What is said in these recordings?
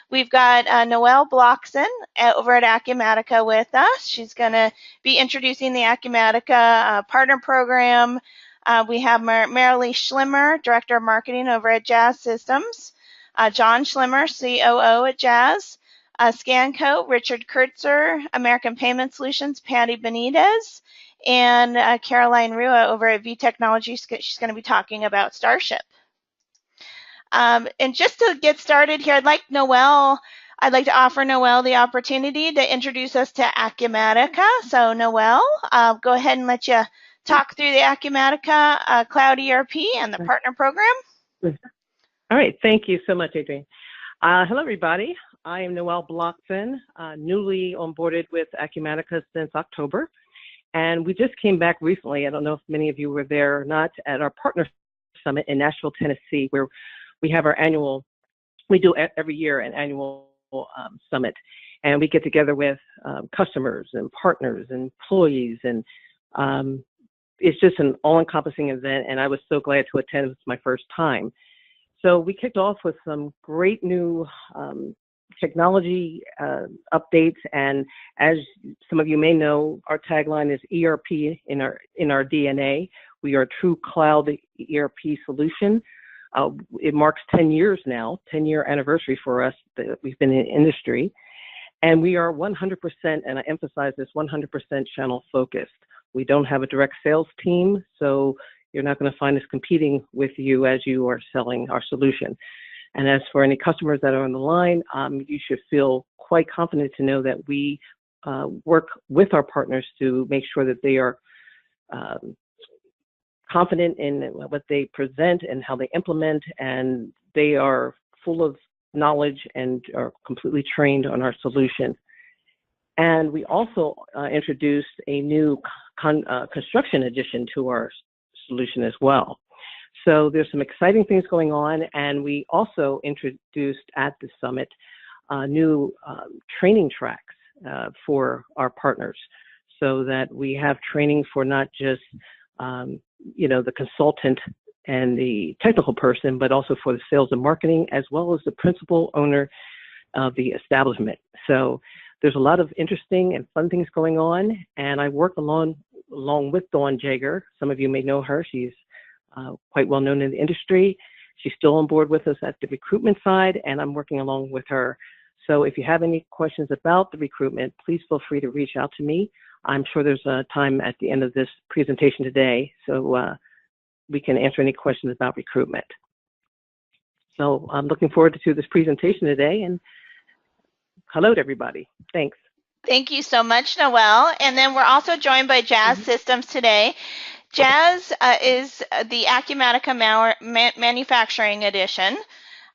We've got Noelle Blockson over at Acumatica with us. She's going to be introducing the Acumatica partner program. We have Marilee Schlimmer, Director of Marketing over at Jazz Systems. John Schlimmer, COO at Jazz. Scanco, Richard Kurtzer, American Payment Solutions, Patty Benitez, and Caroline Rua over at V Technology. She's going to be talking about Starship. And just to get started here, I'd like to offer Noelle the opportunity to introduce us to Acumatica. So Noelle, go ahead and let you talk through the Acumatica Cloud ERP and the partner program. All right, thank you so much, Adrienne. Hello, everybody. I am Noelle Blockson, newly onboarded with Acumatica since October. And we just came back recently, I don't know if many of you were there or not, at our partner summit in Nashville, Tennessee, where we have our annual, we do every year an annual summit. And we get together with customers and partners and employees. And it's just an all-encompassing event. And I was so glad to attend. It was my first time. So we kicked off with some great new technology updates, and as some of you may know, our tagline is ERP in our DNA. We are a true cloud ERP solution. It marks 10 years now, 10-year anniversary for us that we've been in the industry, and we are 100%, and I emphasize this, 100% channel focused. We don't have a direct sales team, so you're not going to find us competing with you as you are selling our solution. And as for any customers that are on the line, you should feel quite confident to know that we work with our partners to make sure that they are confident in what they present and how they implement, and they are full of knowledge and are completely trained on our solution. And we also introduced a new construction addition to our solution as well. So there's some exciting things going on, and we also introduced at the summit new training tracks for our partners, so that we have training for not just the consultant and the technical person, but also for the sales and marketing, as well as the principal owner of the establishment. So there's a lot of interesting and fun things going on, and I work along with Dawn Jager. Some of you may know her. She's quite well known in the industry. She's still on board with us at the recruitment side, and I'm working along with her. So if you have any questions about the recruitment, please feel free to reach out to me. I'm sure there's a time at the end of this presentation today, so we can answer any questions about recruitment. So I'm looking forward to this presentation today, and hello to everybody. Thanks. Thank you so much, Noelle. And then we're also joined by Jazz Systems today. Jazz is the Acumatica Manufacturing Edition.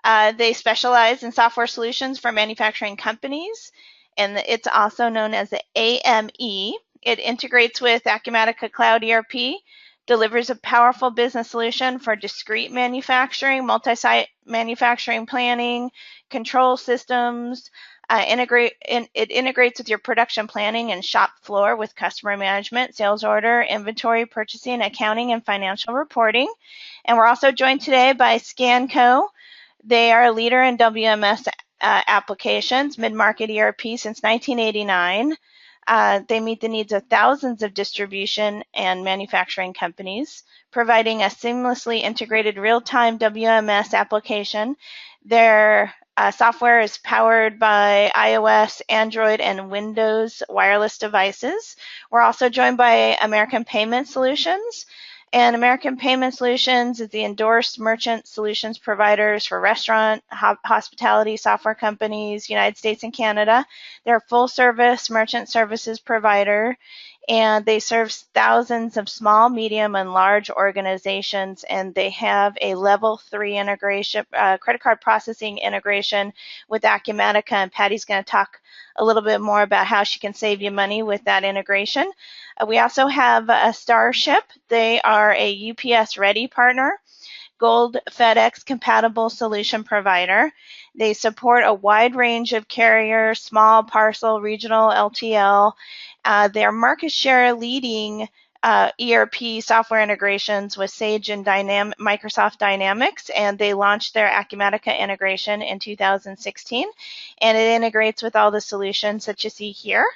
They specialize in software solutions for manufacturing companies, and it's also known as the AME. It integrates with Acumatica Cloud ERP, delivers a powerful business solution for discrete manufacturing, multi-site manufacturing planning, control systems. It integrates with your production planning and shop floor with customer management, sales order, inventory, purchasing, accounting, and financial reporting. And we're also joined today by Scanco. They are a leader in WMS applications, mid-market ERP since 1989. They meet the needs of thousands of distribution and manufacturing companies, providing a seamlessly integrated real-time WMS application. Their software is powered by iOS, Android, and Windows wireless devices. We're also joined by American Payment Solutions. And American Payment Solutions is the endorsed merchant solutions providers for restaurant, hospitality software companies, United States and Canada. They're a full-service merchant services provider, and they serve thousands of small, medium, and large organizations, and they have a level 3 integration, credit card processing integration with Acumatica, and Patty's going to talk a little bit more about how she can save you money with that integration. We also have Starship. They are a UPS Ready partner, Gold FedEx compatible solution provider. They support a wide range of carriers, small, parcel, regional, LTL. Their market share leading ERP software integrations with Sage and Microsoft Dynamics, and they launched their Acumatica integration in 2016, and it integrates with all the solutions that you see here.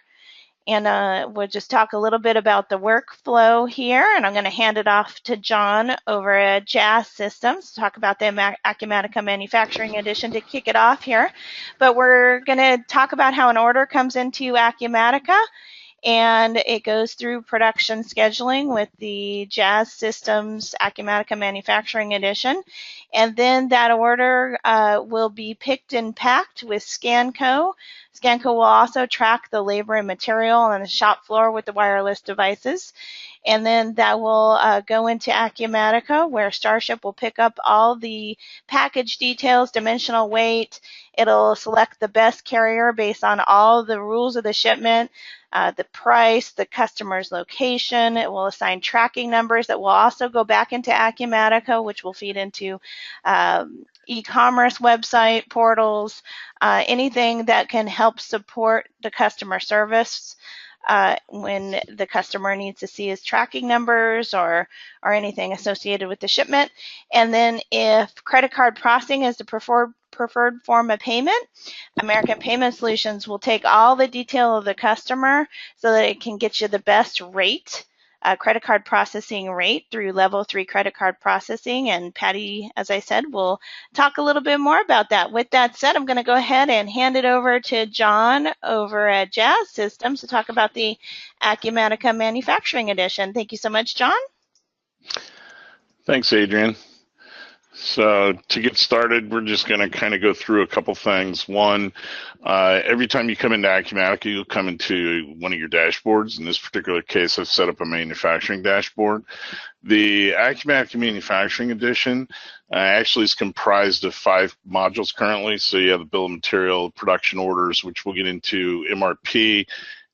And we'll just talk a little bit about the workflow here, and I'm going to hand it off to John over at Jazz Systems to talk about the Acumatica Manufacturing Edition to kick it off here. But we're going to talk about how an order comes into Acumatica, and it goes through production scheduling with the Jazz Systems Acumatica Manufacturing Edition. And then that order will be picked and packed with ScanCo. ScanCo will also track the labor and material on the shop floor with the wireless devices. And then that will go into Acumatica, where Starship will pick up all the package details, dimensional weight. It'll select the best carrier based on all the rules of the shipment, the price, the customer's location. It will assign tracking numbers that will also go back into Acumatica, which will feed into e-commerce website, portals, anything that can help support the customer service when the customer needs to see his tracking numbers or anything associated with the shipment. And then if credit card processing is the preferred form of payment, American Payment Solutions will take all the detail of the customer so that it can get you the best rate, credit card processing rate through level 3 credit card processing. And Patty, as I said, will talk a little bit more about that. With that said, I'm going to go ahead and hand it over to John over at Jazz Systems to talk about the Acumatica Manufacturing Edition. Thank you so much, John. Thanks, Adrian. So to get started, we're just going to kind of go through a couple things. One, every time you come into Acumatica, you'll come into one of your dashboards. In this particular case, I've set up a manufacturing dashboard. The Acumatica Manufacturing Edition actually is comprised of 5 modules currently. So you have the bill of material, production orders, which we'll get into, MRP,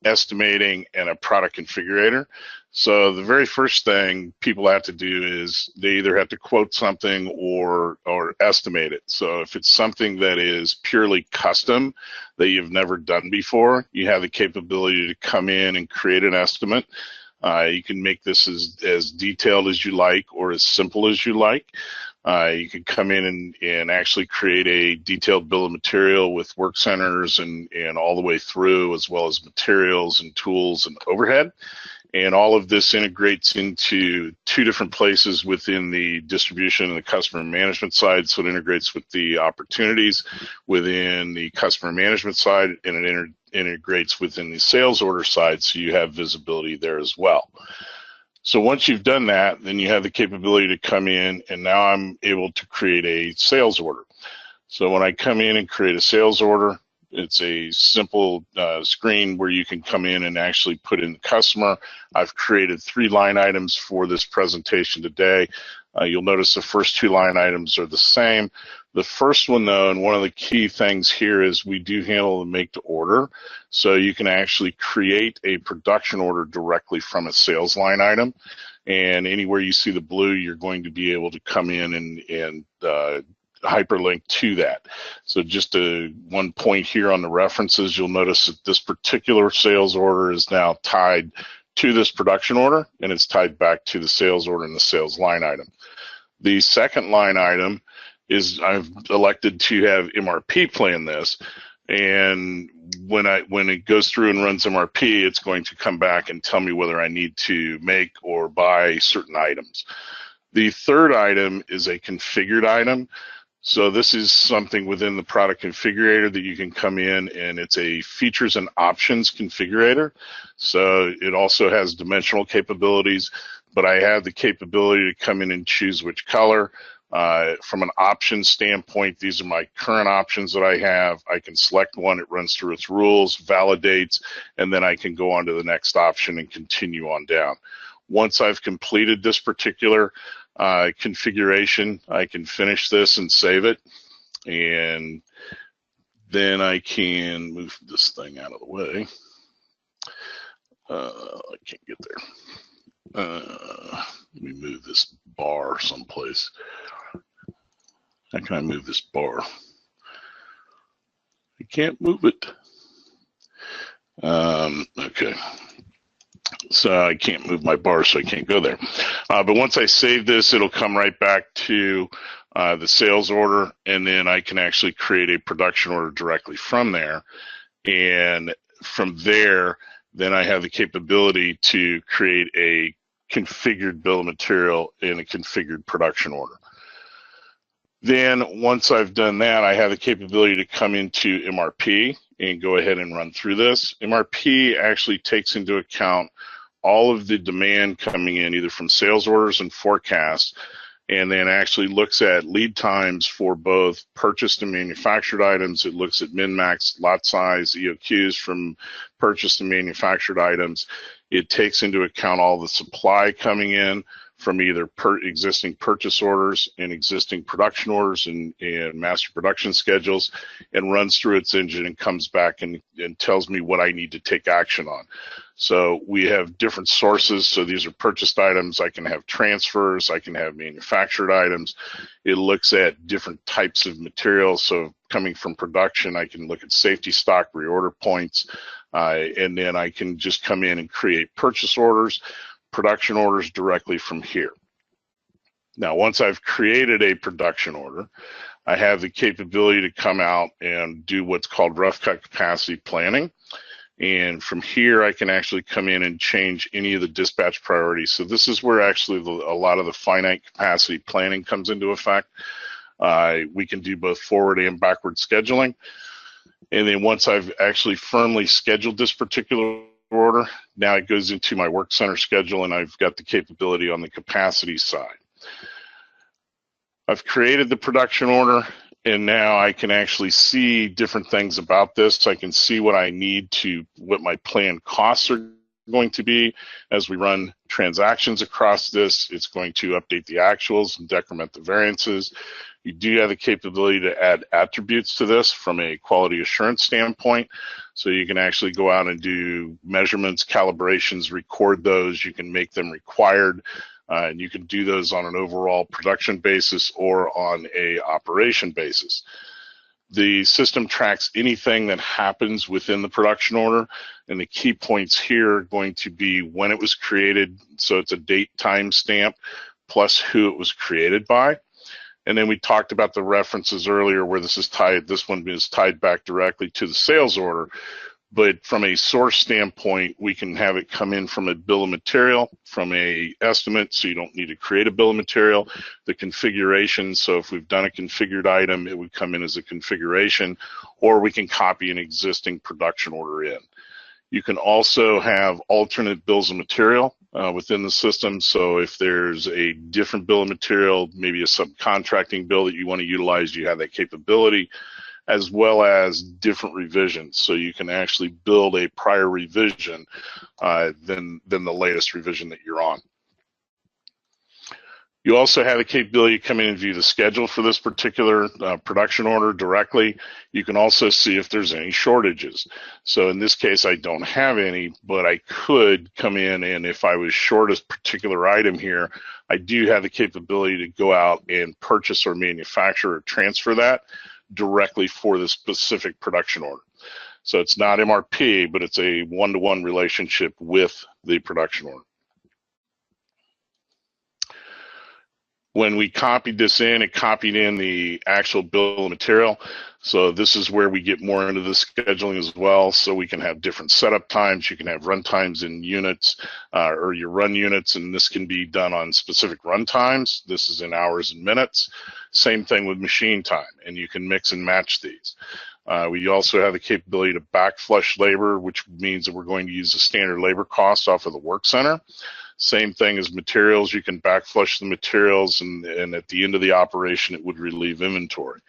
estimating, and a product configurator. So the very first thing people have to do is they either have to quote something or estimate it. So if it's something that is purely custom that you've never done before, you have the capability to come in and create an estimate. You can make this as detailed as you like or as simple as you like. You can come in and actually create a detailed bill of material with work centers and all the way through, as well as materials and tools and overhead. And all of this integrates into 2 different places within the distribution and the customer management side. So it integrates with the opportunities within the customer management side, and it integrates within the sales order side, so you have visibility there as well. So once you've done that, then you have the capability to come in, and now I'm able to create a sales order. So when I come in and create a sales order, it's a simple screen where you can come in and actually put in the customer. I've created 3 line items for this presentation today. You'll notice the first 2 line items are the same. The first one, though, and one of the key things here is we do handle the make to order. So you can actually create a production order directly from a sales line item. And anywhere you see the blue, you're going to be able to come in and hyperlink to that. So just one point here on the references, you'll notice that this particular sales order is now tied to this production order, and it's tied back to the sales order and the sales line item. The second line item is I've elected to have MRP plan this, and when it goes through and runs MRP, it's going to come back and tell me whether I need to make or buy certain items. The third item is a configured item. So this is something within the product configurator that you can come in, and it's a features and options configurator. So it also has dimensional capabilities, but I have the capability to come in and choose which color. From an option standpoint, these are my current options that I have. I can select one, it runs through its rules, validates, and then I can go on to the next option and continue on down. Once I've completed this particular configuration, I can finish this and save it, and then I can move this thing out of the way. I can't get there. Let me move this bar someplace. How can I move this bar? I can't move it. Okay. So I can't move my bar, so I can't go there. But once I save this, it'll come right back to the sales order, and then I can actually create a production order directly from there. And from there, then I have the capability to create a configured bill of material and a configured production order. Then once I've done that, I have the capability to come into MRP and go ahead and run through this. MRP actually takes into account all of the demand coming in either from sales orders and forecasts, and then actually looks at lead times for both purchased and manufactured items. It looks at min-max, lot size, EOQs from purchased and manufactured items. It takes into account all the supply coming in from either existing purchase orders and existing production orders and master production schedules, and runs through its engine and comes back and tells me what I need to take action on. So we have different sources. So these are purchased items. I can have transfers. I can have manufactured items. It looks at different types of materials. So coming from production, I can look at safety stock, reorder points, and then I can just come in and create purchase orders, production orders directly from here. Now, once I've created a production order, I have the capability to come out and do what's called rough cut capacity planning. And from here, I can actually come in and change any of the dispatch priorities. So this is where actually a lot of the finite capacity planning comes into effect. We can do both forward and backward scheduling. And then once I've actually firmly scheduled this particular order, now it goes into my work center schedule, and I've got the capability on the capacity side. I've created the production order, and now I can actually see different things about this. I can see what I need to, what my planned costs are going to be as we run transactions across this. It's going to update the actuals and decrement the variances. You do have the capability to add attributes to this from a quality assurance standpoint. So you can actually go out and do measurements, calibrations, record those. You can make them required, and you can do those on an overall production basis or on a operation basis. The system tracks anything that happens within the production order, and the key points here are going to be when it was created. So it's a date time stamp plus who it was created by. And then we talked about the references earlier where this is tied, this one is tied back directly to the sales order. But from a source standpoint, we can have it come in from a bill of material, from a estimate, so you don't need to create a bill of material. The configuration, so if we've done a configured item, it would come in as a configuration, or we can copy an existing production order in. You can also have alternate bills of material within the system. So if there's a different bill of material, maybe a subcontracting bill that you want to utilize, you have that capability, as well as different revisions. So you can actually build a prior revision than the latest revision that you're on. You also have the capability to come in and view the schedule for this particular production order directly. You can also see if there's any shortages. So in this case, I don't have any, but I could come in, and if I was short a particular item here, I do have the capability to go out and purchase or manufacture or transfer that directly for the specific production order. So it's not MRP, but it's a one-to-one relationship with the production order. When we copied this in, it copied in the actual bill of material. So this is where we get more into the scheduling as well. So we can have different setup times. You can have run times in units or your run units, and this can be done on specific run times. This is in hours and minutes. Same thing with machine time, and you can mix and match these. We also have the capability to backflush labor, which means that we're going to use the standard labor cost off of the work center. Same thing as materials. You can backflush the materials, and at the end of the operation, it would relieve inventory.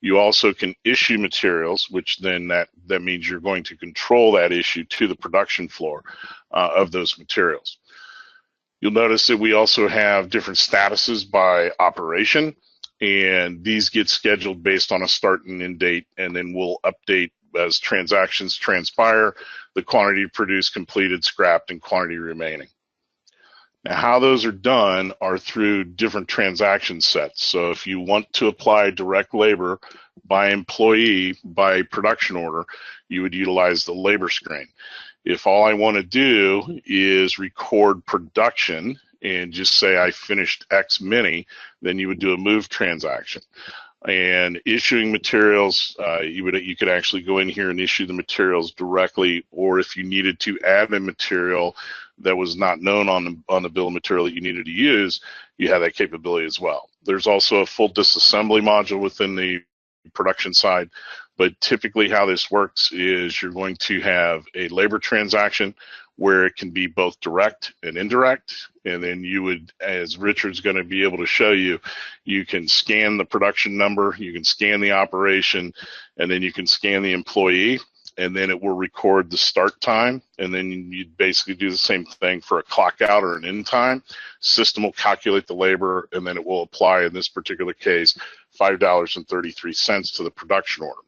You also can issue materials, which then that means you're going to control that issue to the production floor of those materials. You'll notice that we also have different statuses by operation, and these get scheduled based on a start and end date, and then we'll update as transactions transpire, the quantity produced, completed, scrapped, and quantity remaining. Now, how those are done are through different transaction sets. So if you want to apply direct labor by employee by production order, you would utilize the labor screen. If all I want to do is record production and just say I finished X many, then you would do a move transaction. And issuing materials, you could actually go in here and issue the materials directly, or if you needed to add a material that was not known on the bill of material that you needed to use, you have that capability as well. There's also a full disassembly module within the production side, but typically how this works is you're going to have a labor transaction where it can be both direct and indirect, and then you would, as Richard's going to be able to show you, you can scan the production number, you can scan the operation, and then you can scan the employee, and then it will record the start time, and then you basically do the same thing for a clock out or an end time. System will calculate the labor, and then it will apply, in this particular case, $5.33 to the production order.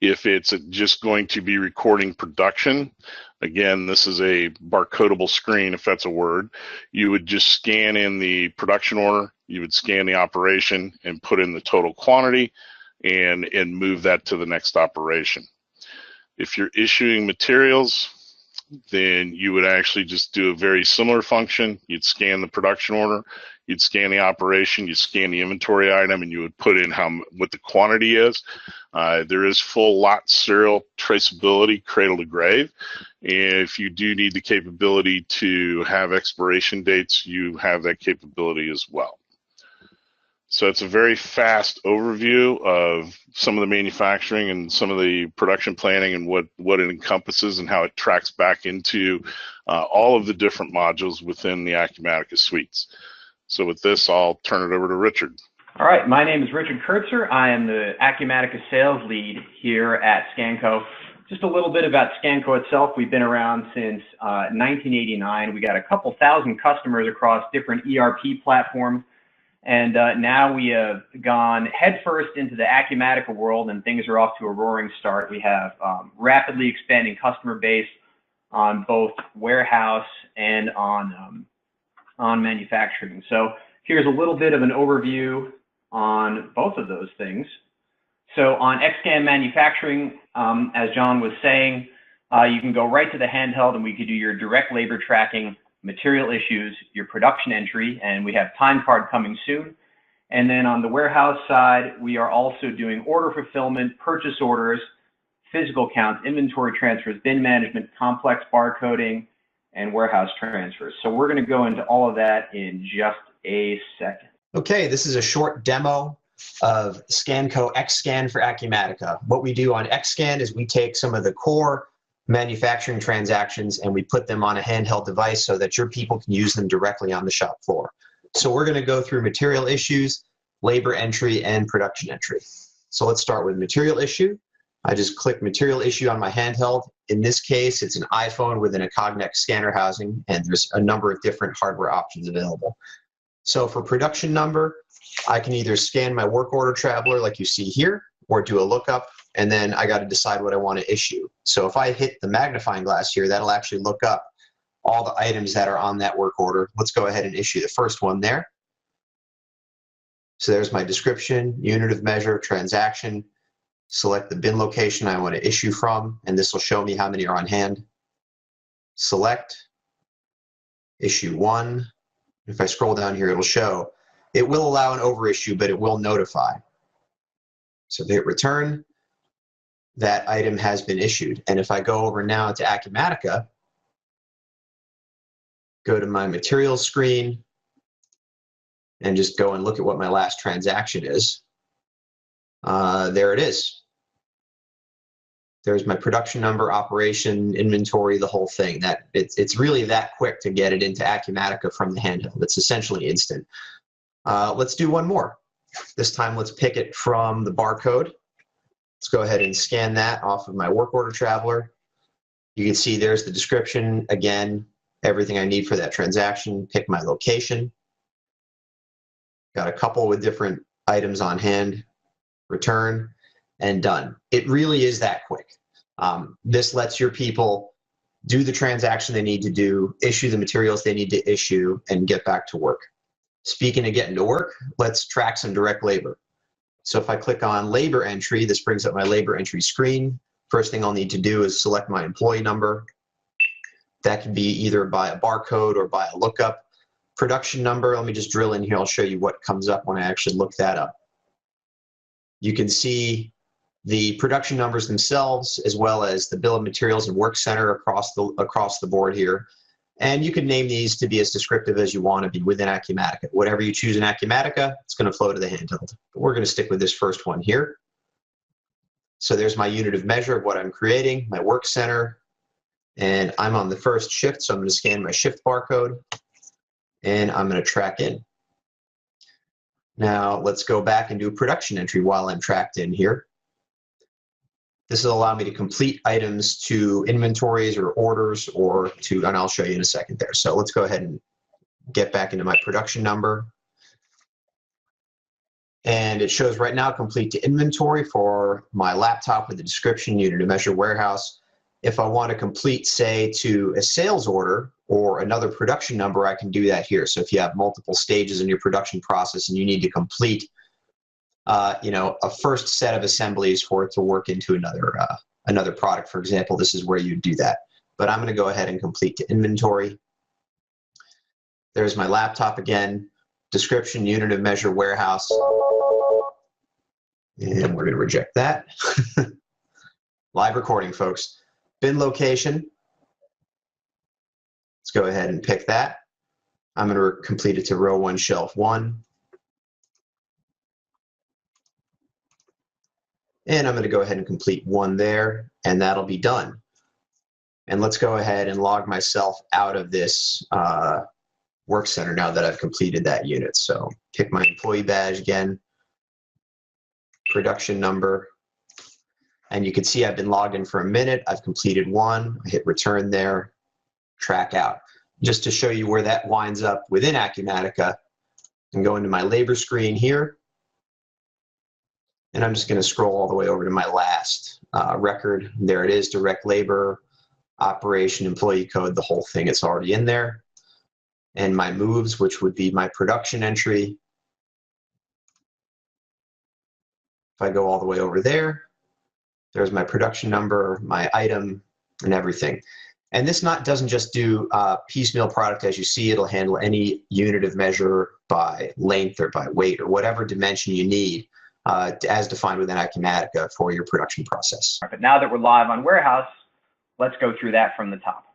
If it's just going to be recording production, again, this is a barcodable screen, if that's a word. You would just scan in the production order, you would scan the operation and put in the total quantity and move that to the next operation. If you're issuing materials, then you would actually just do a very similar function. You'd scan the production order, you'd scan the operation, you'd scan the inventory item, and you would put in what the quantity is. There is full lot serial traceability, cradle to grave. If you do need the capability to have expiration dates, you have that capability as well. So it's a very fast overview of some of the manufacturing and some of the production planning and what it encompasses and how it tracks back into all of the different modules within the Acumatica suites. So with this, I'll turn it over to Richard. All right, my name is Richard Kurtzer. I am the Acumatica sales lead here at Scanco. Just a little bit about Scanco itself. We've been around since 1989. We got a couple thousand customers across different ERP platforms. And now we have gone headfirst into the Acumatica world, and things are off to a roaring start. We have rapidly expanding customer base on both warehouse and on manufacturing. So here's a little bit of an overview on both of those things. So on XScan manufacturing, as John was saying, you can go right to the handheld and we could do your direct labor tracking, material issues, your production entry, and we have time card coming soon. And then on the warehouse side, we are also doing order fulfillment, purchase orders, physical counts, inventory transfers, bin management, complex barcoding, and warehouse transfers. So we're going to go into all of that in just a second. Okay, this is a short demo of Scanco XScan for Acumatica. What we do on XScan is we take some of the core manufacturing transactions and we put them on a handheld device so that your people can use them directly on the shop floor. So we're going to go through material issues, labor entry, and production entry. So let's start with material issue. I just click material issue on my handheld. In this case, it's an iPhone with an Codex scanner housing, and there's a number of different hardware options available. So for production number, I can either scan my work order traveler like you see here, or do a lookup, and then I got to decide what I want to issue. So if I hit the magnifying glass here, that'll actually look up all the items that are on that work order. Let's go ahead and issue the first one there. So there's my description, unit of measure, transaction. Select the bin location I want to issue from, and this will show me how many are on hand. Select, issue one. If I scroll down here, it'll show. It will allow an overissue, but it will notify. So if I hit return, that item has been issued. And if I go over now to Acumatica, go to my materials screen, and just go and look at what my last transaction is. There it is. There's my production number, operation, inventory, the whole thing. It's really that quick to get it into Acumatica from the handheld. It's essentially instant. Let's do one more. This time let's pick it from the barcode. Let's go ahead and scan that off of my work order traveler. You can see there's the description. Again, everything I need for that transaction. Pick my location. Got a couple with different items on hand. Return, and done. It really is that quick. This lets your people do the transaction they need to do, issue the materials they need to issue, and get back to work. Speaking of getting to work, let's track some direct labor. So if I click on labor entry, this brings up my labor entry screen. First thing I'll need to do is select my employee number. That can be either by a barcode or by a lookup. Production number, let me just drill in here. I'll show you what comes up when I actually look that up. You can see the production numbers themselves, as well as the bill of materials and work center across the board here. And you can name these to be as descriptive as you want to be within Acumatica. Whatever you choose in Acumatica, it's going to flow to the handheld. But we're going to stick with this first one here. So there's my unit of measure of what I'm creating, my work center, and I'm on the first shift, so I'm going to scan my shift barcode, and I'm going to track in. Now let's go back and do a production entry while I'm tracked in here. This will allow me to complete items to inventories or orders or to, and I'll show you in a second there. So let's go ahead and get back into my production number. And it shows right now complete to inventory for my laptop with the description, unit of measure, warehouse. If I want to complete, say, to a sales order or another production number, I can do that here. So if you have multiple stages in your production process and you need to complete a first set of assemblies for it to work into another product, for example, this is where you do that. But I'm going to go ahead and complete to inventory. There's my laptop again, description, unit of measure, warehouse. And we're going to reject that. Live recording, folks. Bin location. Let's go ahead and pick that. I'm going to complete it to row 1, shelf 1. And I'm going to go ahead and complete 1 there, and that'll be done. And let's go ahead and log myself out of this work center now that I've completed that unit. So pick my employee badge again, production number, and you can see I've been logged in for a minute. I've completed 1. I hit return there, track out. Just to show you where that winds up within Acumatica, and go into my labor screen here. And I'm just going to scroll all the way over to my last record. There it is, direct labor, operation, employee code, the whole thing. It's already in there. And my moves, which would be my production entry. If I go all the way over there, there's my production number, my item, and everything. And this doesn't just do piecemeal product as you see. It'll handle any unit of measure by length or by weight or whatever dimension you need as defined within Acumatica for your production process. But now that we're live on Warehouse, let's go through that from the top.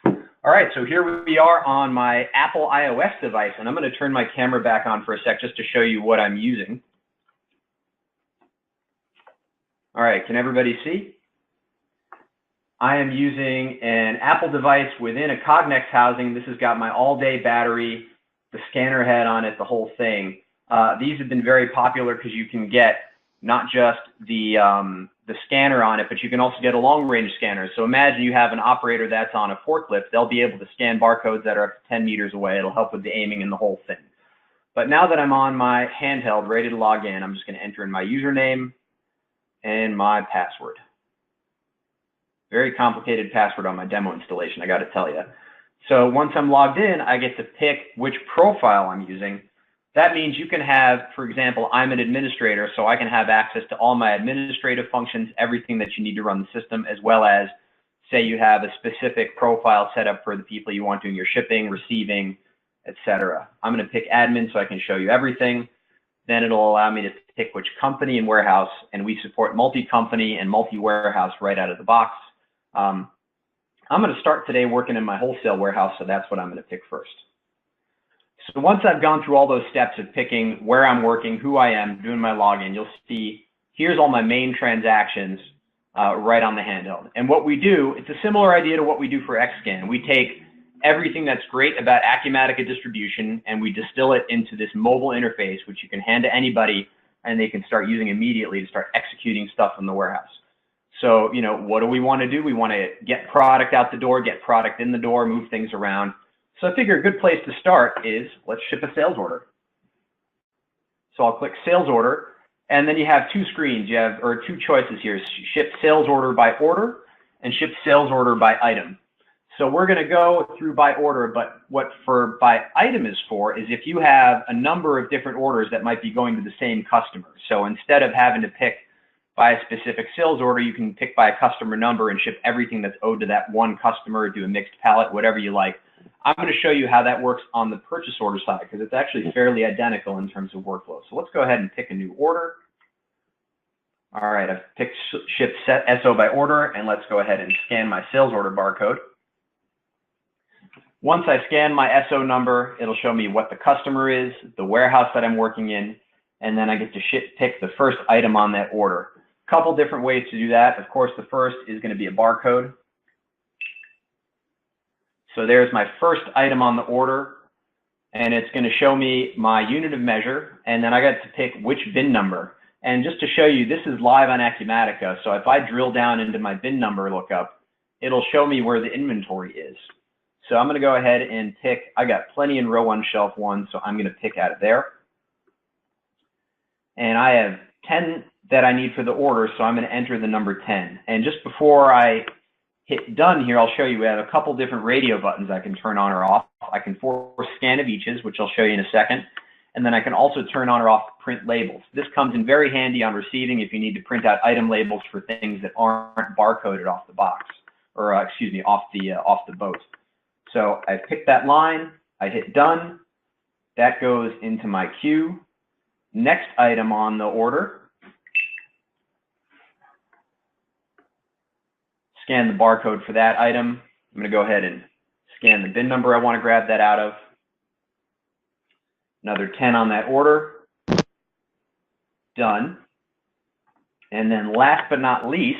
All right, so here we are on my Apple iOS device, and I'm going to turn my camera back on for a sec just to show you what I'm using. All right, can everybody see? I am using an Apple device within a Codex housing. This has got my all-day battery, the scanner head on it, the whole thing. These have been very popular because you can get not just the scanner on it, but you can also get a long-range scanner. So imagine you have an operator that's on a forklift. They'll be able to scan barcodes that are up to 10 meters away. It'll help with the aiming and the whole thing. But now that I'm on my handheld, ready to log in, I'm just going to enter in my username and my password. Very complicated password on my demo installation, I got to tell you. So once I'm logged in, I get to pick which profile I'm using. That means you can have, for example, I'm an administrator, so I can have access to all my administrative functions, everything that you need to run the system, as well as, say you have a specific profile set up for the people you want doing your shipping, receiving, etc. I'm going to pick admin so I can show you everything. Then it'll allow me to pick which company and warehouse, and we support multi-company and multi-warehouse right out of the box. I'm going to start today working in my wholesale warehouse, so that's what I'm going to pick first. So once I've gone through all those steps of picking where I'm working, who I am, doing my login, you'll see here's all my main transactions right on the handheld. And what we do, it's a similar idea to what we do for XScan. We take everything that's great about Acumatica distribution and we distill it into this mobile interface, which you can hand to anybody and they can start using immediately to start executing stuff in the warehouse. So, you know, what do we want to do? We want to get product out the door, get product in the door, move things around. So I figure a good place to start is let's ship a sales order. So I'll click sales order, and then you have two screens. You have, or two choices here, ship sales order by order and ship sales order by item. So we're going to go through by order, but what for by item is for is if you have a number of different orders that might be going to the same customer. So instead of having to pick by a specific sales order, you can pick by a customer number and ship everything that's owed to that one customer, do a mixed pallet, whatever you like. I'm going to show you how that works on the purchase order side because it's actually fairly identical in terms of workflow. So let's go ahead and pick a new order. All right, I've picked ship set SO by order, and let's go ahead and scan my sales order barcode. Once I scan my SO number, it'll show me what the customer is, the warehouse that I'm working in, and then I get to pick the first item on that order. A couple different ways to do that. Of course, the first is going to be a barcode. So there's my first item on the order, and it's going to show me my unit of measure, and then I got to pick which bin number. And just to show you, this is live on Acumatica, so if I drill down into my bin number lookup, it'll show me where the inventory is. So I'm going to go ahead and pick, I got plenty in row 1, shelf 1, so I'm going to pick out of there. And I have 10 that I need for the order, so I'm going to enter the number 10. And just before I hit done here, I'll show you we have a couple different radio buttons I can turn on or off. I can force scan of eaches, which I'll show you in a second. And then I can also turn on or off print labels. This comes in very handy on receiving if you need to print out item labels for things that aren't barcoded off the box, or excuse me, off the boat. So I picked that line, I hit done. That goes into my queue. Next item on the order. Scan the barcode for that item. I'm going to go ahead and scan the bin number I want to grab that out of. Another 10 on that order. Done. And then last but not least,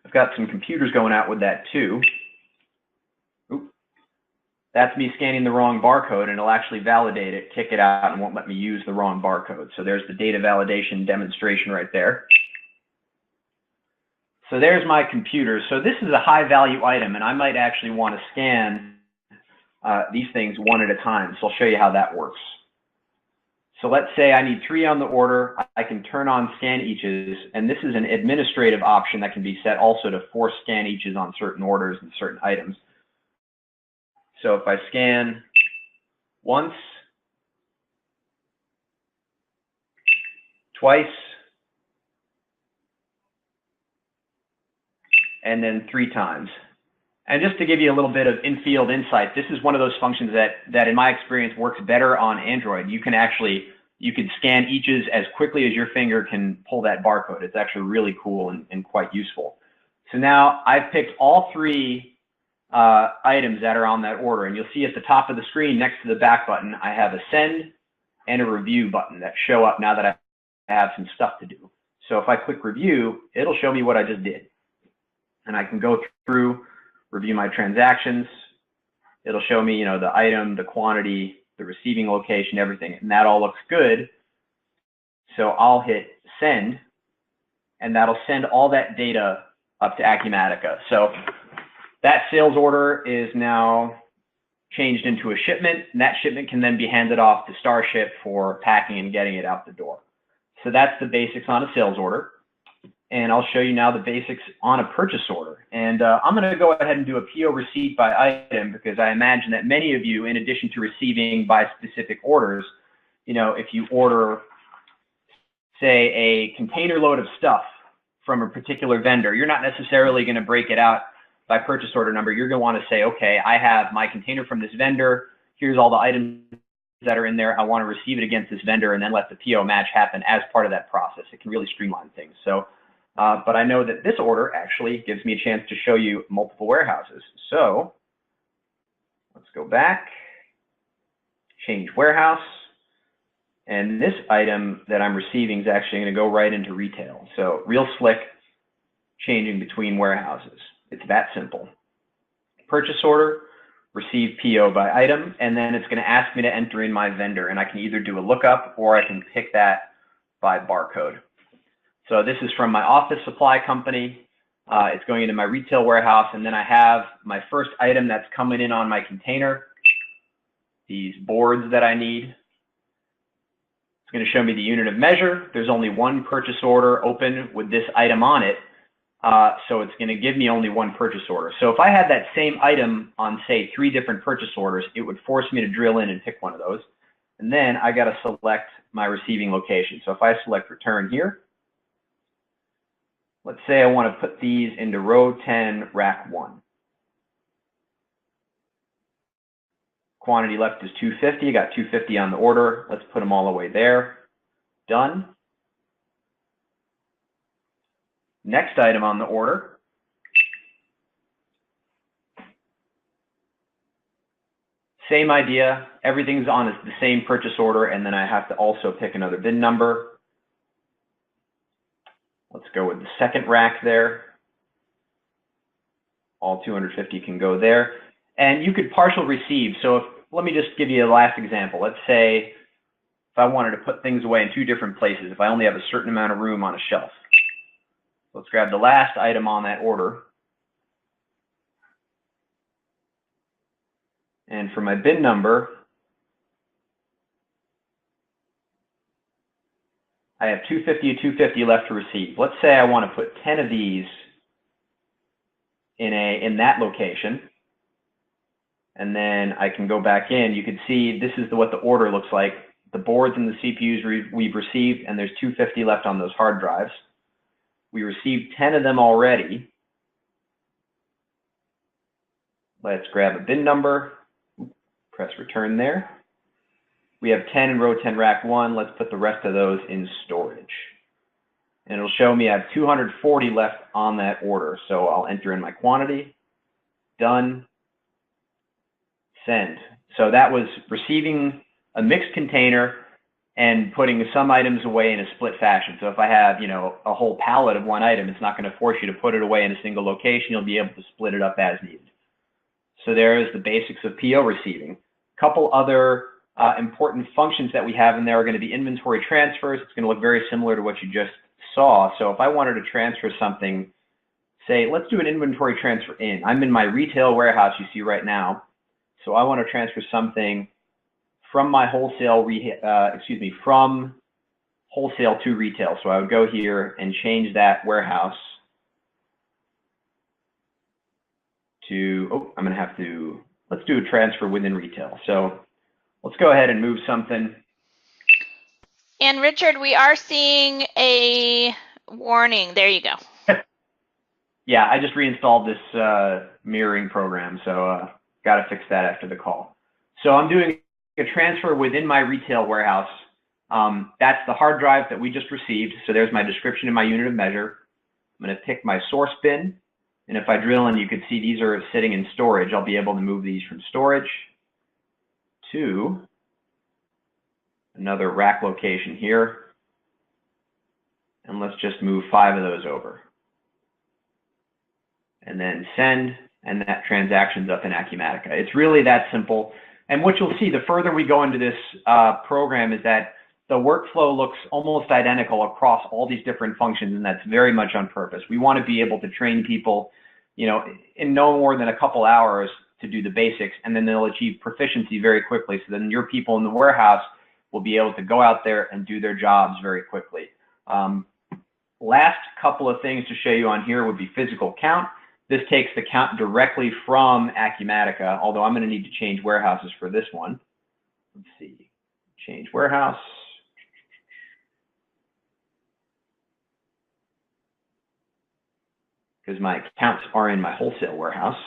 I've got some computers going out with that too. Oop. That's me scanning the wrong barcode, and it'll actually validate it, kick it out, and won't let me use the wrong barcode. So there's the data validation demonstration right there. So there's my computer. So this is a high value item, and I might actually want to scan these things one at a time. So I'll show you how that works. So let's say I need 3 on the order. I can turn on scan eaches, and this is an administrative option that can be set also to force scan eaches on certain orders and certain items. So if I scan once, twice, and then 3 times. And just to give you a little bit of in-field insight, this is one of those functions that in my experience works better on Android. You can scan eaches as quickly as your finger can pull that barcode. It's actually really cool and quite useful. So now I've picked all 3 items that are on that order, and you'll see at the top of the screen next to the back button, I have a send and a review button that show up now that I have some stuff to do. So if I click review, it'll show me what I just did. And I can go through, review my transactions. It'll show me, the item, the quantity, the receiving location, everything, and that all looks good. So I'll hit send, and that'll send all that data up to Acumatica. So that sales order is now changed into a shipment, and that shipment can then be handed off to Starship for packing and getting it out the door. So that's the basics on a sales order. And I'll show you now the basics on a purchase order. And I'm going to go ahead and do a PO receipt by item because I imagine that many of you, in addition to receiving by specific orders, if you order, say, a container load of stuff from a particular vendor, you're not necessarily going to break it out by purchase order number. You're going to want to say, okay, I have my container from this vendor. Here's all the items that are in there. I want to receive it against this vendor and then let the PO match happen as part of that process. It can really streamline things. So. But I know that this order actually gives me a chance to show you multiple warehouses. So let's go back, change warehouse, and this item that I'm receiving is actually going to go right into retail. So real slick, changing between warehouses. It's that simple. Purchase order, receive PO by item, and then it's going to ask me to enter in my vendor, and I can either do a lookup or I can pick that by barcode. So this is from my office supply company. It's going into my retail warehouse, and then I have my first item that's coming in on my container, these boards that I need. It's going to show me the unit of measure. There's only one purchase order open with this item on it, so it's going to give me only one purchase order. So if I had that same item on, say, 3 different purchase orders, it would force me to drill in and pick one of those. And then I got to select my receiving location. So if I select return here, Let's say I want to put these into row 10, rack 1. Quantity left is 250. I got 250 on the order. Let's put them all the way there. Done. Next item on the order. Same idea. Everything's on the same purchase order, and then I have to also pick another bin number. Let's go with the second rack there. All 250 can go there. And you could partial receive. So let me just give you a last example. Let's say if I wanted to put things away in 2 different places, if I only have a certain amount of room on a shelf. Let's grab the last item on that order. And for my bin number, I have 250 and 250 left to receive. Let's say I want to put 10 of these in that location. And then I can go back in. You can see this is what the order looks like. The boards and the CPUs we've received, and there's 250 left on those hard drives. We received 10 of them already. Let's grab a bin number, press return there. We have 10 in row 10 rack 1. Let's put the rest of those in storage. And it'll show me I have 240 left on that order. So I'll enter in my quantity. Done. Send. So that was receiving a mixed container and putting some items away in a split fashion. So if I have, a whole pallet of one item, it's not going to force you to put it away in a single location. You'll be able to split it up as needed. So there is the basics of PO receiving. A couple other important functions that we have in there are going to be inventory transfers. It's going to look very similar to what you just saw. So if I wanted to transfer something, say, let's do an inventory transfer in. I'm in my retail warehouse you see right now. So I want to transfer something from my wholesale, from wholesale to retail. So I would go here and change that warehouse to, I'm going to have to, let's do a transfer within retail. So let's go ahead and move something. And Richard, we are seeing a warning. There you go. Yeah, I just reinstalled this mirroring program, so got to fix that after the call. So I'm doing a transfer within my retail warehouse. That's the hard drive that we just received. So there's my description and my unit of measure. I'm going to pick my source bin. And if I drill in, you can see these are sitting in storage. I'll be able to move these from storage to another rack location here. And let's just move 5 of those over. And then send, and that transaction's up in Acumatica. It's really that simple. And what you'll see, the further we go into this program, is that the workflow looks almost identical across all these different functions, and that's very much on purpose. We want to be able to train people, in no more than a couple hours to do the basics, and then they'll achieve proficiency very quickly. So then your people in the warehouse will be able to go out there and do their jobs very quickly. Last couple of things to show you on here would be physical count. This takes the count directly from Acumatica, although I'm going to need to change warehouses for this one. Let's see, change warehouse. Because my accounts are in my wholesale warehouse.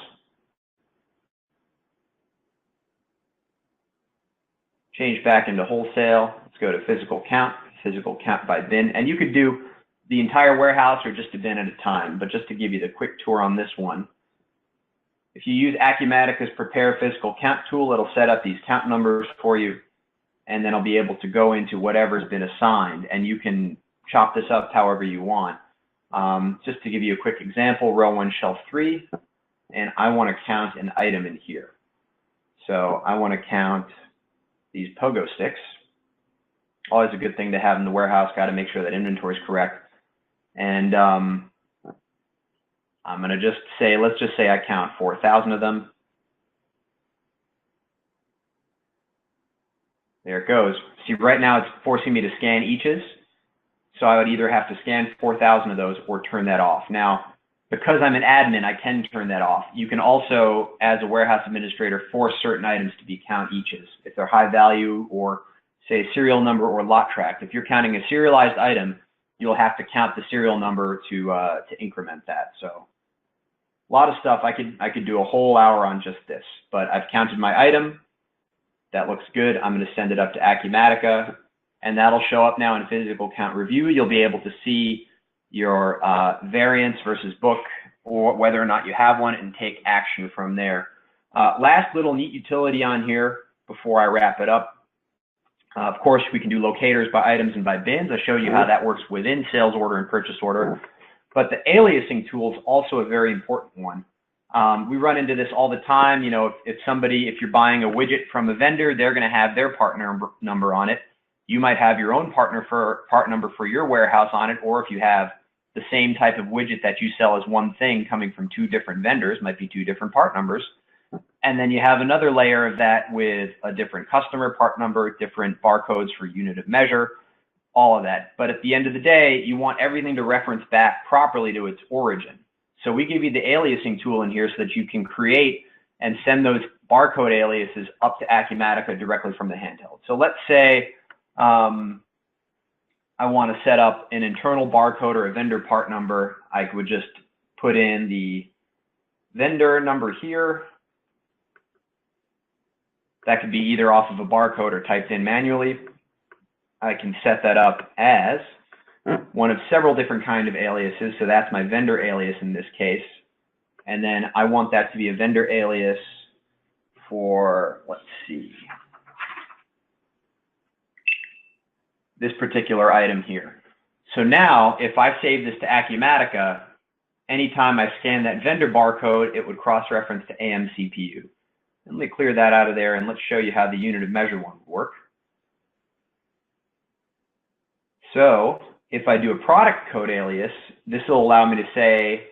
Change back into wholesale. Let's go to physical count by bin. And you could do the entire warehouse or just a bin at a time, but just to give you the quick tour on this one. If you use Acumatica's Prepare Physical Count tool, it'll set up these count numbers for you, and then I'll be able to go into whatever's been assigned, and you can chop this up however you want. Just to give you a quick example, row 1, shelf 3, and I want to count an item in here. So I want to count these pogo sticks. Always a good thing to have in the warehouse. Got to make sure that inventory is correct. And I'm going to just say, let's just say I count 4,000 of them. There it goes. See, right now it's forcing me to scan eaches. So I would either have to scan 4,000 of those or turn that off. Now, because I'm an admin, I can turn that off. You can also, as a warehouse administrator, force certain items to be count eaches if they're high value or, say, serial number or lot tracked. If you're counting a serialized item, you'll have to count the serial number to increment that. So a lot of stuff. I could do a whole hour on just this, but I've counted my item. That looks good. I'm going to send it up to Acumatica, and that'll show up now in physical count review. You'll be able to see your variance versus book, or whether or not you have one, and take action from there. Last little neat utility on here before I wrap it up. Of course, we can do locators by items and by bins. I showed you how that works within sales order and purchase order. But the aliasing tool is also a very important one. We run into this all the time. You know, if you're buying a widget from a vendor, they're going to have their part number on it. You might have your own part number for your warehouse on it, or if you have the same type of widget that you sell as one thing coming from two different vendors, might be two different part numbers. And then you have another layer of that with a different customer part number, different barcodes for unit of measure, all of that. But at the end of the day, you want everything to reference back properly to its origin. So we give you the aliasing tool in here so that you can create and send those barcode aliases up to Acumatica directly from the handheld. So let's say I want to set up an internal barcode or a vendor part number. I would just put in the vendor number here. That could be either off of a barcode or typed in manually. I can set that up as one of several different kind of aliases. So that's my vendor alias in this case. And then I want that to be a vendor alias for, let's see, this particular item here. So now if I save this to Acumatica, anytime I scan that vendor barcode, it would cross-reference to AM CPU. Let me clear that out of there, and let's show you how the unit of measure one would work. So if I do a product code alias, this will allow me to say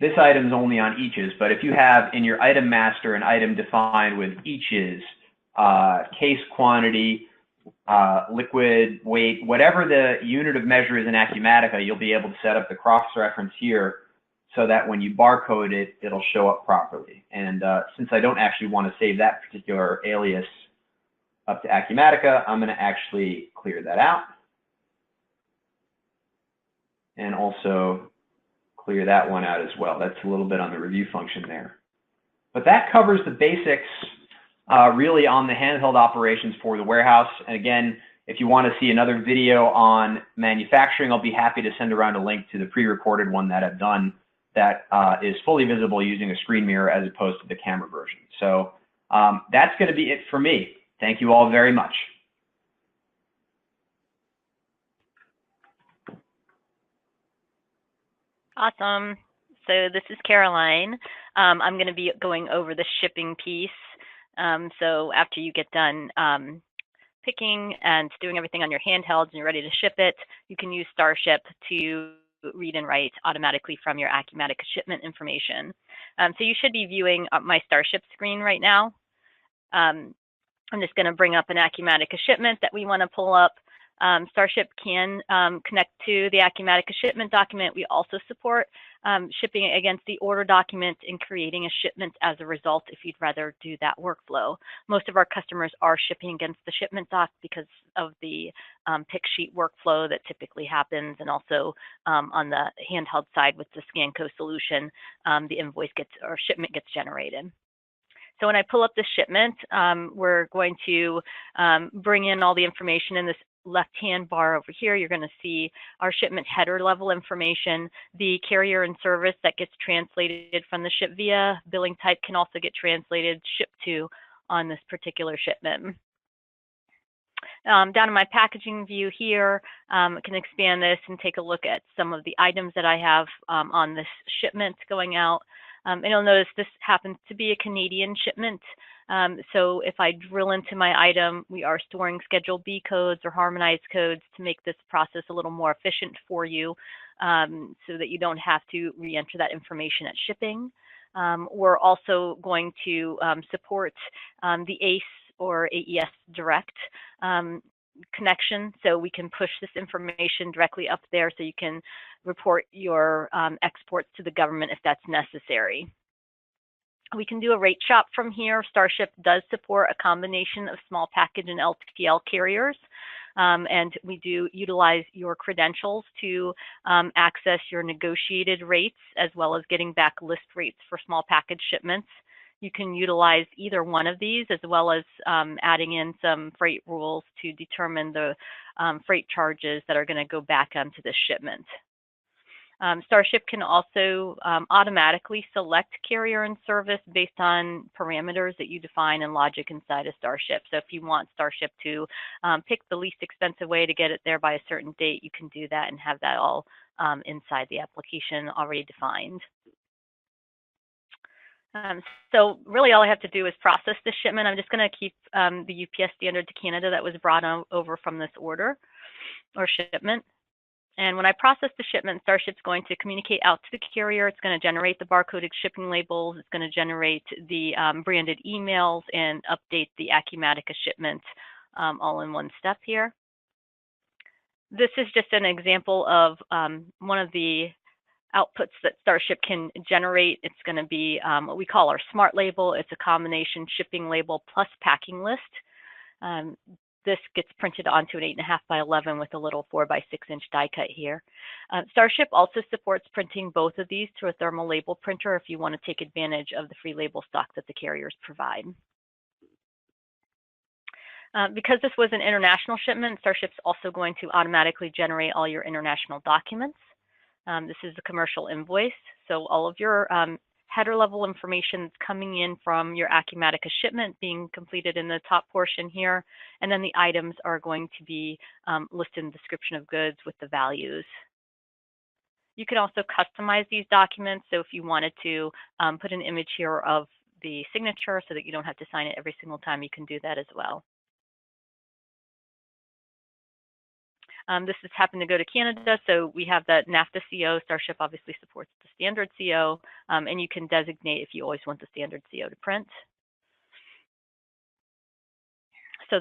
this item's only on eaches, but if you have in your item master an item defined with eaches, case quantity, liquid weight, whatever the unit of measure is in Acumatica, you'll be able to set up the cross-reference here so that when you barcode it, it'll show up properly. And since I don't actually want to save that particular alias up to Acumatica, I'm going to actually clear that out. And also clear that one out as well. That's a little bit on the review function there. But that covers the basics really on the handheld operations for the warehouse. And again, if you want to see another video on manufacturing, I'll be happy to send around a link to the pre-recorded one that I've done that is fully visible using a screen mirror as opposed to the camera version. So that's going to be it for me. Thank you all very much. Awesome. So this is Caroline. I'm going to be going over the shipping piece. So after you get done picking and doing everything on your handhelds and you're ready to ship it, you can use Starship to read and write automatically from your Acumatica shipment information. So you should be viewing my Starship screen right now. I'm just going to bring up an Acumatica shipment that we want to pull up. Starship can connect to the Acumatica shipment document. We also support shipping against the order document and creating a shipment as a result if you'd rather do that workflow. Most of our customers are shipping against the shipment doc because of the pick sheet workflow that typically happens, and also on the handheld side with the ScanCo solution, the invoice or shipment gets generated. So when I pull up the shipment, we're going to bring in all the information in this left-hand bar over here. You're going to see our shipment header level information, the carrier and service that gets translated from the ship via, billing type can also get translated ship to on this particular shipment. Down in my packaging view here, I can expand this and take a look at some of the items that I have on this shipment going out. And you'll notice this happens to be a Canadian shipment. So if I drill into my item, we are storing Schedule B codes or harmonized codes to make this process a little more efficient for you, so that you don't have to re-enter that information at shipping. We're also going to support the ACE or AES Direct connection, so we can push this information directly up there so you can report your exports to the government if that's necessary. We can do a rate shop from here. Starship does support a combination of small package and LTL carriers. and we do utilize your credentials to access your negotiated rates as well as getting back list rates for small package shipments. You can utilize either one of these as well as adding in some freight rules to determine the freight charges that are going to go back onto the shipment. Starship can also automatically select carrier and service based on parameters that you define in logic inside of Starship. So if you want Starship to pick the least expensive way to get it there by a certain date, you can do that and have that all inside the application already defined. So really all I have to do is process the shipment. I'm just going to keep the UPS standard to Canada that was brought over from this order or shipment. And when I process the shipment, Starship's going to communicate out to the carrier. It's going to generate the barcoded shipping labels. It's going to generate the branded emails and update the Acumatica shipment all in one step here. This is just an example of one of the outputs that Starship can generate. It's going to be what we call our smart label. It's a combination shipping label plus packing list. This gets printed onto an 8.5 by 11 with a little 4 by 6 inch die cut here. Starship also supports printing both of these through a thermal label printer if you want to take advantage of the free label stock that the carriers provide. Because this was an international shipment, Starship's also going to automatically generate all your international documents. This is a commercial invoice, so all of your header level information that's coming in from your Acumatica shipment being completed in the top portion here, and then the items are going to be listed in the description of goods with the values. You can also customize these documents, so if you wanted to put an image here of the signature so that you don't have to sign it every single time, you can do that as well. This has happened to go to Canada, so we have the NAFTA CO. Starship obviously supports the standard CO, and you can designate if you always want the standard CO to print. So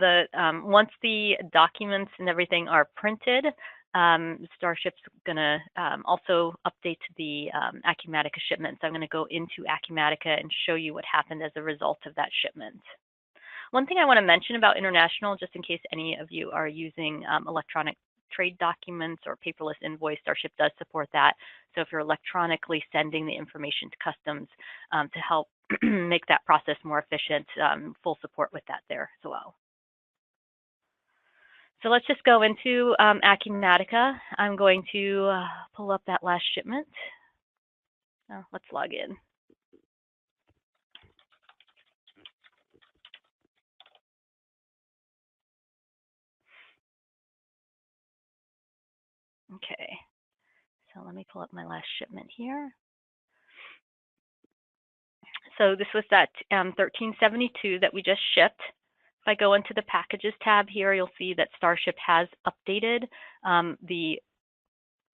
once the documents and everything are printed, Starship's going to also update the Acumatica shipment. So I'm going to go into Acumatica and show you what happened as a result of that shipment. One thing I want to mention about international, just in case any of you are using electronic trade documents or paperless invoice, Starship does support that. So if you're electronically sending the information to customs to help make that process more efficient, full support with that there as well. So let's just go into Acumatica. I'm going to pull up that last shipment. Let's log in. Okay, so let me pull up my last shipment here. So this was that 1372 that we just shipped. If I go into the packages tab here, you'll see that Starship has updated the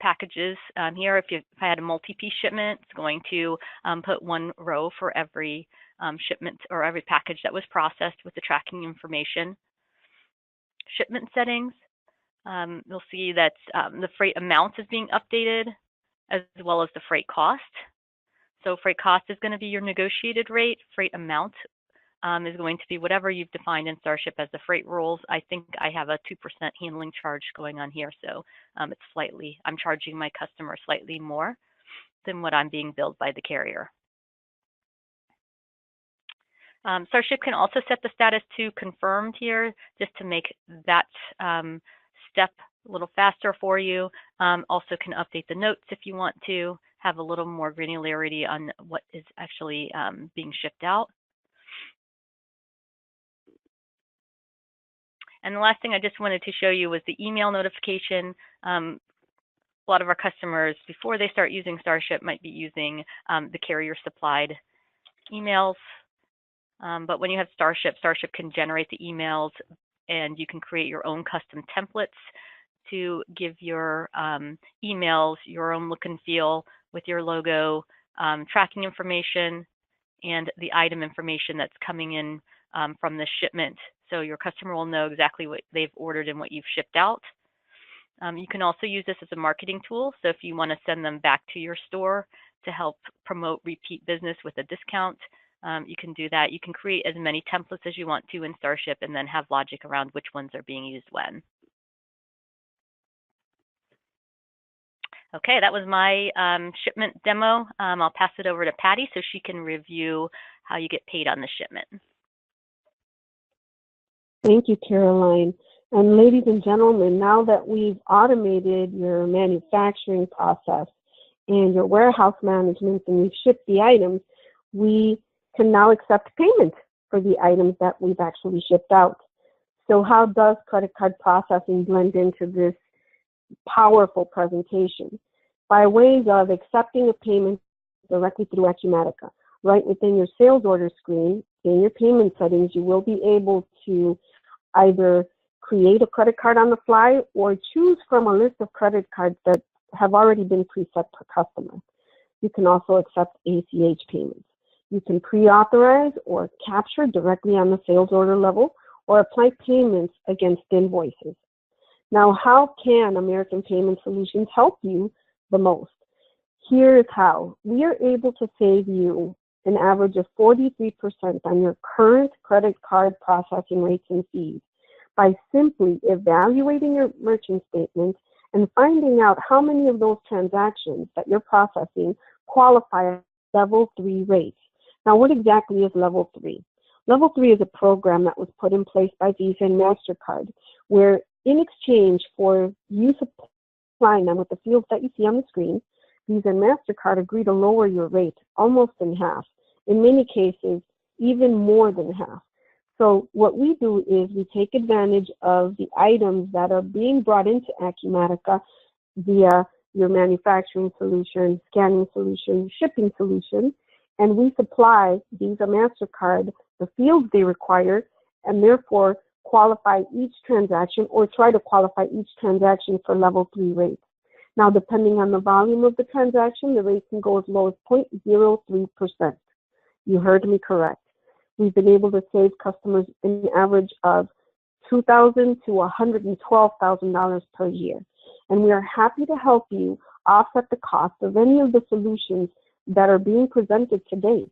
packages here. If I had a multi-piece shipment, it's going to put one row for every shipment or every package that was processed with the tracking information. Shipment settings. You'll see that the freight amount is being updated as well as the freight cost. So freight cost is going to be your negotiated rate. Freight amount is going to be whatever you've defined in Starship as the freight rules. I think I have a 2% handling charge going on here. So it's slightly, I'm charging my customer slightly more than what I'm being billed by the carrier. Starship can also set the status to confirmed here just to make that step a little faster for you. Also can update the notes if you want to have a little more granularity on what is actually being shipped out. And the last thing I just wanted to show you was the email notification. A lot of our customers, before they start using Starship, might be using the carrier supplied emails. But when you have Starship, Starship can generate the emails, and you can create your own custom templates to give your emails your own look and feel with your logo, tracking information, and the item information that's coming in from the shipment. So your customer will know exactly what they've ordered and what you've shipped out. You can also use this as a marketing tool. So if you want to send them back to your store to help promote repeat business with a discount, you can do that. You can create as many templates as you want to in Starship and then have logic around which ones are being used when. Okay, that was my shipment demo. I'll pass it over to Patty so she can review how you get paid on the shipment. Thank you, Caroline. And ladies and gentlemen, now that we've automated your manufacturing process and your warehouse management and we've shipped the items, we can now accept payment for the items that we've actually shipped out. So how does credit card processing blend into this powerful presentation? By ways of accepting a payment directly through Acumatica. Right within your sales order screen, in your payment settings, you will be able to either create a credit card on the fly or choose from a list of credit cards that have already been preset per customer. You can also accept ACH payments. You can pre-authorize or capture directly on the sales order level or apply payments against invoices. Now, how can American Payment Solutions help you the most? Here is how. We are able to save you an average of 43% on your current credit card processing rates and fees by simply evaluating your merchant statements and finding out how many of those transactions that you're processing qualify as level 3 rates. Now, what exactly is level 3? Level 3 is a program that was put in place by Visa and MasterCard, where in exchange for you supplying them with the fields that you see on the screen, Visa and MasterCard agree to lower your rate almost in half. In many cases, even more than half. So what we do is we take advantage of the items that are being brought into Acumatica via your manufacturing solution, scanning solution, shipping solution, and we supply Visa, MasterCard the fields they require, and therefore qualify each transaction or try to qualify each transaction for level 3 rates. Now, depending on the volume of the transaction, the rate can go as low as 0.03%. You heard me correct. We've been able to save customers an average of $2,000 to $112,000 per year. And we are happy to help you offset the cost of any of the solutions that are being presented today.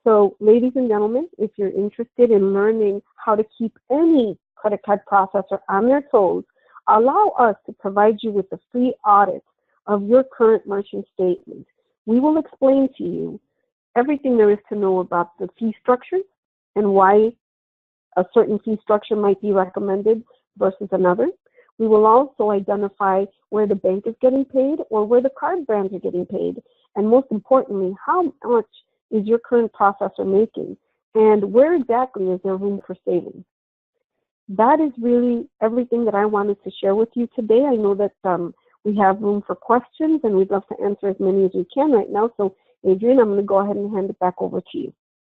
So, ladies and gentlemen, if you're interested in learning how to keep any credit card processor on their toes, allow us to provide you with a free audit of your current merchant statement. We will explain to you everything there is to know about the fee structures and why a certain fee structure might be recommended versus another. We will also identify where the bank is getting paid or where the card brands are getting paid. And most importantly, how much is your current processor making and where exactly is there room for savings? That is really everything that I wanted to share with you today. I know that we have room for questions and we'd love to answer as many as we can right now. So Adrian, I'm going to go ahead and hand it back over to you.